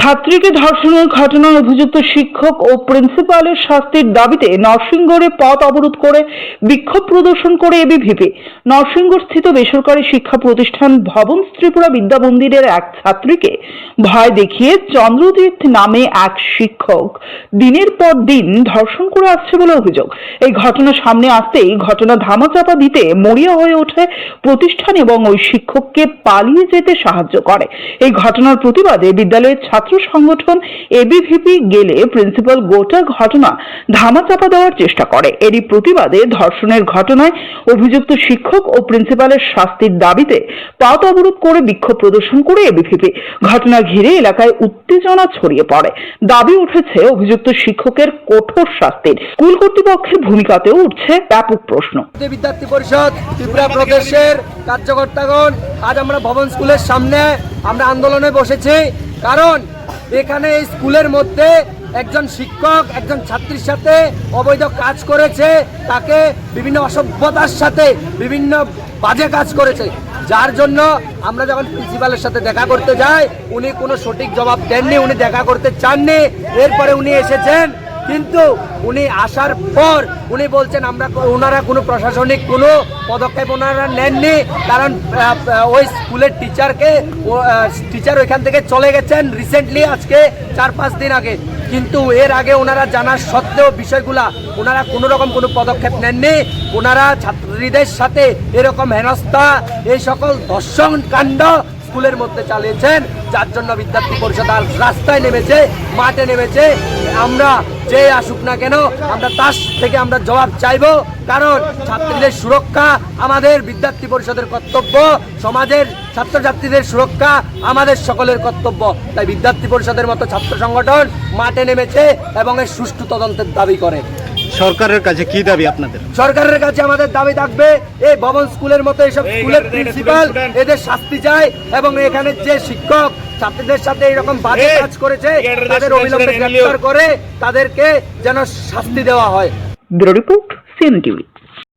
ছাত্রীকে ধর্ষণের ঘটনায় অভিযুক্ত শিক্ষক ও প্রিন্সিপালের শাস্তির দাবিতে নরসিংগড়ে পথ অবরোধ করে বিক্ষোভ প্রদর্শন করে এবিভিপি। নরসিংগড়স্থিত বেসরকারি শিক্ষা প্রতিষ্ঠান ভবন ত্রিপুরা বিদ্যা মন্দিরের এক ছাত্রীকে ভয় দেখিয়ে চন্দ্রতীর্থ নামে এক শিক্ষক দিনের পর দিন ধর্ষণ করে আসছে বলে অভিযোগ। এই ঘটনা সামনে আসতেই ঘটনা ধামাচাপা দিতে মরিয়া হয়ে ওঠে প্রতিষ্ঠান এবং ওই শিক্ষককে পালিয়ে যেতে সাহায্য করে। এই ঘটনার প্রতিবাদে বিদ্যালয়ের ছাত্র সংগঠন এবিভিপি গেলে প্রিন্সিপাল গোটা ঘটনা ধামাচাপা দেওয়ার চেষ্টা করে। এরই প্রতিবাদে ধর্ষণের ঘটনায় অভিযুক্ত শিক্ষক ও প্রিন্সিপালের শাস্তির দাবিতে পথ অবরোধ করে বিক্ষোভ প্রদর্শন করে এবিভিপি। ঘটনা ঘিরে এলাকায় উত্তেজনা ছড়িয়ে পড়ে। দাবি উঠেছে অভিযুক্ত শিক্ষকের কঠোর শাস্তির। স্কুল কর্তৃপক্ষের ভূমিকাতেও উঠছে ব্যাপক প্রশ্ন। বিদ্যার্থী পরিষদ ত্রিপুরা প্রদেশের কার্যকর্তাগণ আজ আমরা ভবন স্কুলের সামনে আমরা আন্দোলনে বসেছি, কারণ এখানে এই স্কুলের মধ্যে একজন শিক্ষক একজন ছাত্রীর সাথে অবৈধ কাজ করেছে, তাকে বিভিন্ন অসভ্যতার সাথে বিভিন্ন বাজে কাজ করেছে, যার জন্য আমরা যখন প্রিন্সিপালের সাথে দেখা করতে যাই উনি কোনো সঠিক জবাব দেননি, উনি দেখা করতে চাননি। এরপরে উনি এসেছেন, কিন্তু উনি আসার পর উনি বলছেন ওনারা কোনো প্রশাসনিক কোনো পদক্ষেপ ওনারা নেননি, কারণ ওই স্কুলের টিচার ওইখান থেকে চলে গেছেন রিসেন্টলি, আজকে 4-5 দিন আগে। কিন্তু এর আগে ওনারা জানার সত্ত্বেও বিষয়গুলা ওনারা কোনো রকম কোনো পদক্ষেপ নেননি। ওনারা ছাত্রীদের সাথে এরকম হেনস্থা এই সকল ধর্ষণ কাণ্ড স্কুলের মধ্যে চালিয়েছেন, যার জন্য বিদ্যার্থী পরিষদ রাস্তায় নেমেছে, মাঠে নেমেছে। আমরা যে আসুক না কেন আমরা তার থেকে আমরা জবাব চাইব, কারণ ছাত্রীদের সুরক্ষা আমাদের বিদ্যার্থী পরিষদের কর্তব্য, সমাজের ছাত্রছাত্রীদের সুরক্ষা আমাদের সকলের কর্তব্য। তাই বিদ্যার্থী পরিষদের মতো ছাত্র সংগঠন মাঠে নেমেছে এবং এর সুষ্ঠু তদন্তের দাবি করে। সরকারের কাছে কি দাবি আপনাদের? সরকারের কাছে আমাদের দাবি থাকবে এই ভবন স্কুলের মতো এইসব স্কুলের প্রিন্সিপাল এদের শাস্তি চাই, এবং এখানে যে শিক্ষক ছাত্রীদের সাথে এরকম বাজে কাজ করেছে তাদের অবিলম্বে গ্রেফতার করে তাদেরকে যেন শাস্তি দেওয়া হয়। Bureau report, CN TV.